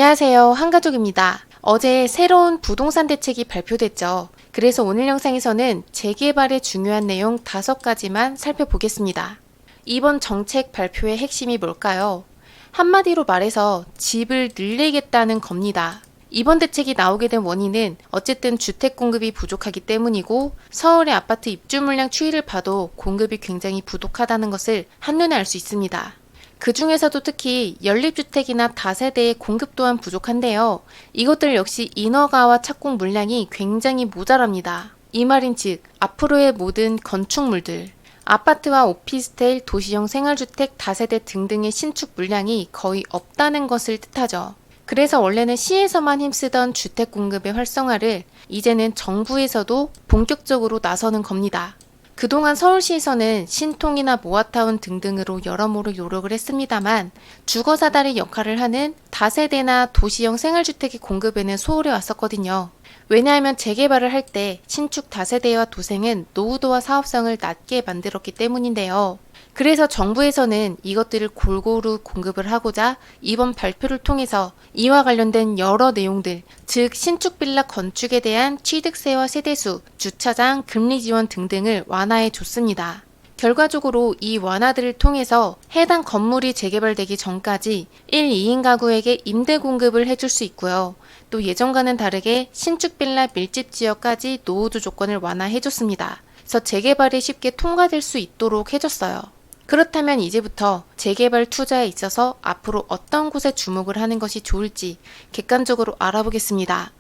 안녕하세요. 한가족입니다. 어제 새로운 부동산 대책이 발표됐죠. 그래서 오늘 영상에서는 재개발에 중요한 내용 5가지만 살펴보겠습니다. 이번 정책 발표의 핵심이 뭘까요? 한마디로 말해서 집을 늘리겠다는 겁니다. 이번 대책이 나오게 된 원인은 어쨌든 주택 공급이 부족하기 때문이고 서울의 아파트 입주 물량 추이를 봐도 공급이 굉장히 부족하다는 것을 한눈에 알 수 있습니다. 그 중에서도 특히 연립주택이나 다세대의 공급 또한 부족한데요. 이것들 역시 인허가와 착공 물량이 굉장히 모자랍니다. 이 말인즉 앞으로의 모든 건축물들, 아파트와 오피스텔, 도시형 생활주택, 다세대 등등의 신축 물량이 거의 없다는 것을 뜻하죠. 그래서 원래는 시에서만 힘쓰던 주택 공급의 활성화를 이제는 정부에서도 본격적으로 나서는 겁니다. 그동안 서울시에서는 신통이나 모아타운 등등으로 여러모로 노력을 했습니다만 주거사다리 역할을 하는 다세대나 도시형 생활주택의 공급에는 소홀해 왔었거든요. 왜냐하면 재개발을 할 때 신축 다세대와 도생은 노후도와 사업성을 낮게 만들었기 때문인데요. 그래서 정부에서는 이것들을 골고루 공급을 하고자 이번 발표를 통해서 이와 관련된 여러 내용들, 즉 신축 빌라 건축에 대한 취득세와 세대수, 주차장, 금리 지원 등등을 완화해 줬습니다. 결과적으로 이 완화들을 통해서 해당 건물이 재개발되기 전까지 1, 2인 가구에게 임대 공급을 해줄 수 있고요. 또 예전과는 다르게 신축 빌라 밀집 지역까지 노후도 조건을 완화해줬습니다. 그래서 재개발이 쉽게 통과될 수 있도록 해줬어요. 그렇다면 이제부터 재개발 투자에 있어서 앞으로 어떤 곳에 주목을 하는 것이 좋을지 객관적으로 알아보겠습니다.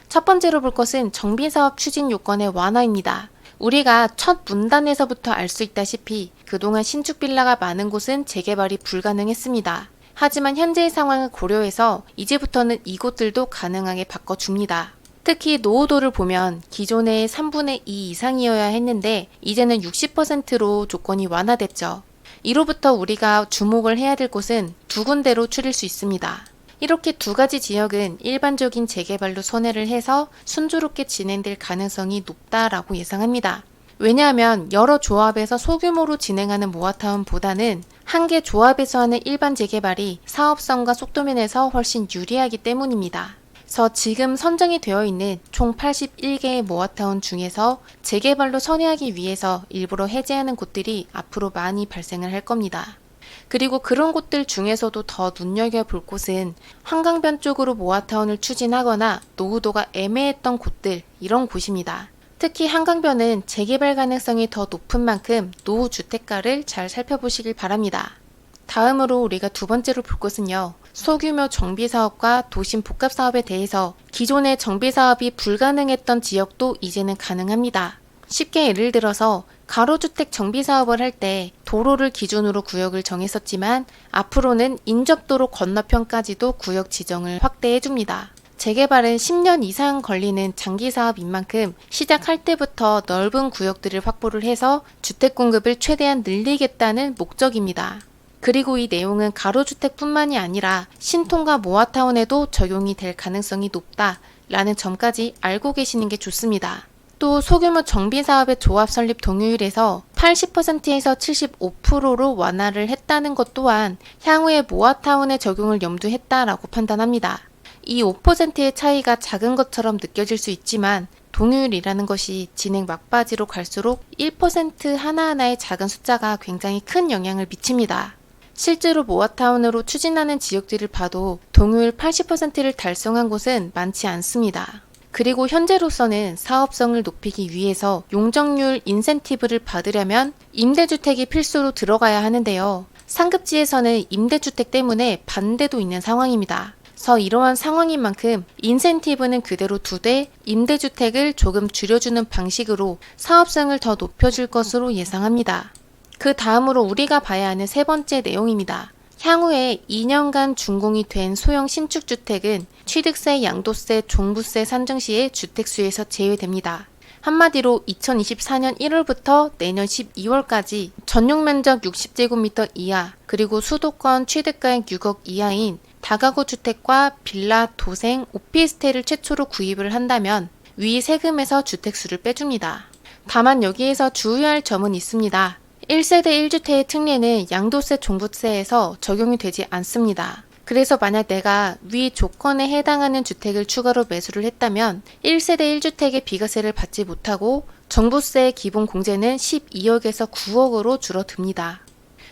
첫 번째로 볼 것은 정비사업 추진 요건의 완화입니다. 우리가 첫 문단에서부터 알 수 있다시피 그동안 신축 빌라가 많은 곳은 재개발이 불가능했습니다. 하지만 현재의 상황을 고려해서 이제부터는 이곳들도 가능하게 바꿔줍니다. 특히 노후도를 보면 기존의 3분의 2 이상이어야 했는데 이제는 60%로 조건이 완화됐죠. 이로부터 우리가 주목을 해야 될 곳은 2군데로 추릴 수 있습니다. 이렇게 2가지 지역은 일반적인 재개발로 선회를 해서 순조롭게 진행될 가능성이 높다라고 예상합니다. 왜냐하면 여러 조합에서 소규모로 진행하는 모아타운보다는 한 개 조합에서 하는 일반 재개발이 사업성과 속도면에서 훨씬 유리하기 때문입니다. 그래서 지금 선정이 되어 있는 총 81개의 모아타운 중에서 재개발로 선회하기 위해서 일부러 해제하는 곳들이 앞으로 많이 발생을 할 겁니다. 그리고 그런 곳들 중에서도 더 눈여겨볼 곳은 한강변 쪽으로 모아타운을 추진하거나 노후도가 애매했던 곳들, 이런 곳입니다. 특히 한강변은 재개발 가능성이 더 높은 만큼 노후 주택가를 잘 살펴보시길 바랍니다. 다음으로 우리가 2번째로 볼 것은요. 소규모 정비사업과 도심 복합사업에 대해서 기존의 정비사업이 불가능했던 지역도 이제는 가능합니다. 쉽게 예를 들어서 가로주택 정비사업을 할 때 도로를 기준으로 구역을 정했었지만 앞으로는 인접도로 건너편까지도 구역 지정을 확대해줍니다. 재개발은 10년 이상 걸리는 장기사업인 만큼 시작할 때부터 넓은 구역들을 확보를 해서 주택 공급을 최대한 늘리겠다는 목적입니다. 그리고 이 내용은 가로주택뿐만이 아니라 신통과 모아타운에도 적용이 될 가능성이 높다라는 점까지 알고 계시는 게 좋습니다. 또 소규모 정비사업의 조합 설립 동의율에서 80%에서 75%로 완화를 했다는 것 또한 향후에 모아타운의 적용을 염두했다라고 판단합니다. 이 5%의 차이가 작은 것처럼 느껴질 수 있지만 동의율이라는 것이 진행 막바지로 갈수록 1% 하나하나의 작은 숫자가 굉장히 큰 영향을 미칩니다. 실제로 모아타운으로 추진하는 지역들을 봐도 동의율 80%를 달성한 곳은 많지 않습니다. 그리고 현재로서는 사업성을 높이기 위해서 용적률 인센티브를 받으려면 임대주택이 필수로 들어가야 하는데요. 상급지에서는 임대주택 때문에 반대도 있는 상황입니다. 그래서 이러한 상황인 만큼 인센티브는 그대로 두되 임대주택을 조금 줄여주는 방식으로 사업성을 더 높여줄 것으로 예상합니다. 그 다음으로 우리가 봐야 하는 3번째 내용입니다. 향후에 2년간 준공이 된 소형 신축주택은 취득세, 양도세, 종부세 산정 시에 주택수에서 제외됩니다. 한마디로 2024년 1월부터 내년 12월까지 전용면적 60제곱미터 이하 그리고 수도권 취득가액 6억 이하인 다가구 주택과 빌라, 도생, 오피스텔을 최초로 구입을 한다면 위 세금에서 주택수를 빼줍니다. 다만 여기에서 주의할 점은 있습니다. 1세대 1주택의 특례는 양도세 종부세에서 적용이 되지 않습니다. 그래서 만약 내가 위 조건에 해당하는 주택을 추가로 매수를 했다면 1세대 1주택의 비과세를 받지 못하고 종부세 기본 공제는 12억에서 9억으로 줄어듭니다.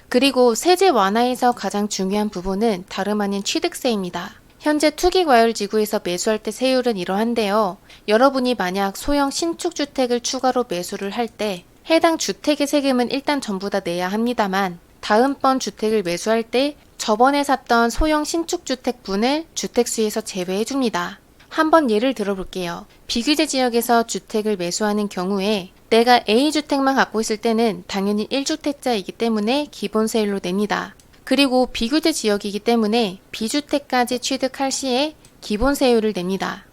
그리고 세제 완화에서 가장 중요한 부분은 다름 아닌 취득세입니다. 현재 투기과열지구에서 매수할 때 세율은 이러한데요. 여러분이 만약 소형 신축주택을 추가로 매수를 할 때 해당 주택의 세금은 일단 전부 다 내야 합니다만 다음번 주택을 매수할 때 저번에 샀던 소형 신축주택분을 주택수에서 제외해 줍니다. 한번 예를 들어볼게요. 비규제 지역에서 주택을 매수하는 경우에 내가 A주택만 갖고 있을 때는 당연히 1주택자이기 때문에 기본세율로 냅니다. 그리고 비규제 지역이기 때문에 B주택까지 취득할 시에 기본세율을 냅니다.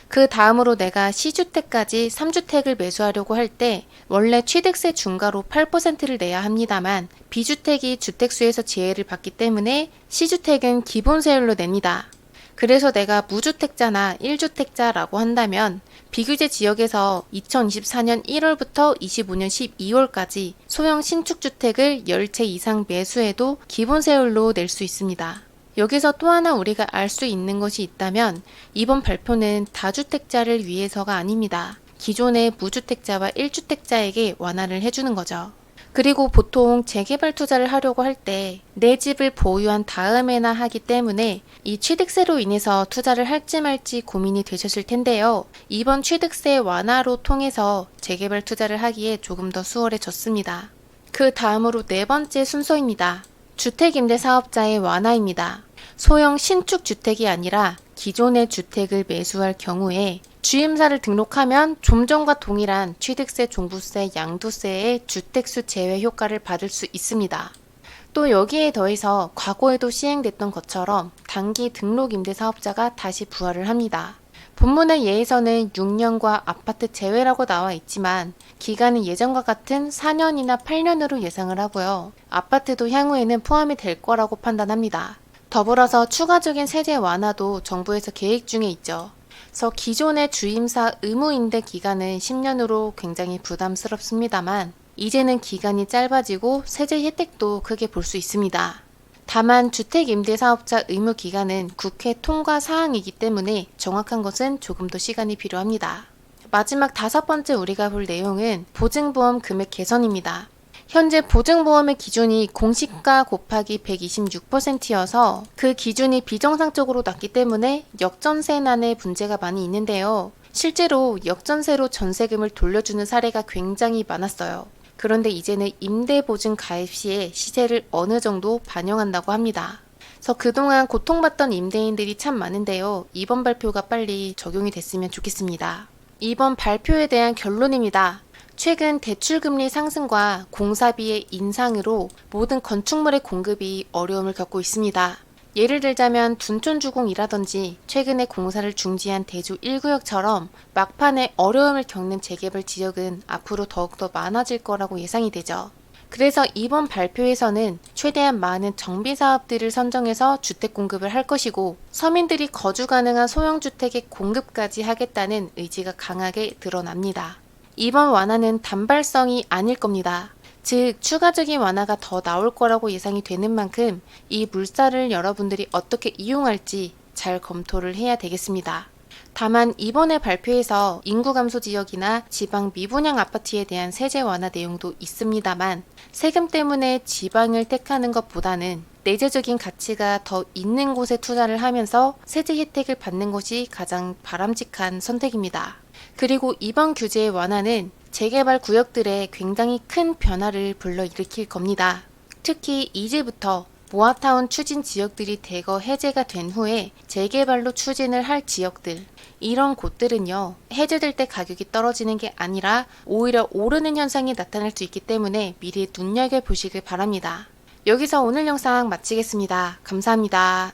그 다음으로 내가 C주택까지 3주택을 매수하려고 할 때 원래 취득세 중과로 8%를 내야 합니다만 B주택이 주택수에서 제외를 받기 때문에 C주택은 기본세율로 냅니다. 그래서 내가 무주택자나 1주택자라고 한다면 비규제 지역에서 2024년 1월부터 25년 12월까지 소형 신축주택을 10채 이상 매수해도 기본세율로 낼 수 있습니다. 여기서 또 하나 우리가 알 수 있는 것이 있다면 이번 발표는 다주택자를 위해서가 아닙니다. 기존의 무주택자와 1주택자에게 완화를 해주는 거죠. 그리고 보통 재개발 투자를 하려고 할 때 내 집을 보유한 다음에나 하기 때문에 이 취득세로 인해서 투자를 할지 말지 고민이 되셨을 텐데요. 이번 취득세 완화로 통해서 재개발 투자를 하기에 조금 더 수월해졌습니다. 그 다음으로 네 번째 순서입니다. 주택임대사업자의 완화입니다. 소형 신축주택이 아니라 기존의 주택을 매수할 경우에 주임사를 등록하면 좀 전과 동일한 취득세, 종부세, 양도세의 주택수 제외 효과를 받을 수 있습니다. 또 여기에 더해서 과거에도 시행됐던 것처럼 단기 등록 임대사업자가 다시 부활을 합니다. 본문의 예에서는 6년과 아파트 제외라고 나와 있지만 기간은 예전과 같은 4년이나 8년으로 예상을 하고요. 아파트도 향후에는 포함이 될 거라고 판단합니다. 더불어서 추가적인 세제 완화도 정부에서 계획 중에 있죠. 그래서 기존의 주임사 의무임대 기간은 10년으로 굉장히 부담스럽습니다만 이제는 기간이 짧아지고 세제 혜택도 크게 볼 수 있습니다. 다만 주택임대사업자 의무기간은 국회 통과 사항이기 때문에 정확한 것은 조금 더 시간이 필요합니다. 마지막 다섯 번째 우리가 볼 내용은 보증보험 금액 개선입니다. 현재 보증보험의 기준이 공시가 곱하기 126%여서 그 기준이 비정상적으로 낮기 때문에 역전세난의 문제가 많이 있는데요. 실제로 역전세로 전세금을 돌려주는 사례가 굉장히 많았어요. 그런데 이제는 임대보증 가입 시에 시세를 어느 정도 반영한다고 합니다. 그래서 그동안 고통받던 임대인들이 참 많은데요. 이번 발표가 빨리 적용이 됐으면 좋겠습니다. 이번 발표에 대한 결론입니다. 최근 대출금리 상승과 공사비의 인상으로 모든 건축물의 공급이 어려움을 겪고 있습니다. 예를 들자면 둔촌주공이라든지 최근에 공사를 중지한 대주 1구역처럼 막판에 어려움을 겪는 재개발 지역은 앞으로 더욱더 많아질 거라고 예상이 되죠. 그래서 이번 발표에서는 최대한 많은 정비사업들을 선정해서 주택 공급을 할 것이고 서민들이 거주 가능한 소형주택의 공급까지 하겠다는 의지가 강하게 드러납니다. 이번 완화는 단발성이 아닐 겁니다. 즉 추가적인 완화가 더 나올 거라고 예상이 되는 만큼 이 물살을 여러분들이 어떻게 이용할지 잘 검토를 해야 되겠습니다. 다만 이번에 발표에서 인구 감소 지역이나 지방 미분양 아파트에 대한 세제 완화 내용도 있습니다만 세금 때문에 지방을 택하는 것보다는 내재적인 가치가 더 있는 곳에 투자를 하면서 세제 혜택을 받는 것이 가장 바람직한 선택입니다. 그리고 이번 규제의 완화는 재개발 구역들에 굉장히 큰 변화를 불러일으킬 겁니다. 특히 이제부터 모아타운 추진 지역들이 대거 해제가 된 후에 재개발로 추진을 할 지역들, 이런 곳들은요, 해제될 때 가격이 떨어지는 게 아니라 오히려 오르는 현상이 나타날 수 있기 때문에 미리 눈여겨보시길 바랍니다. 여기서 오늘 영상 마치겠습니다. 감사합니다.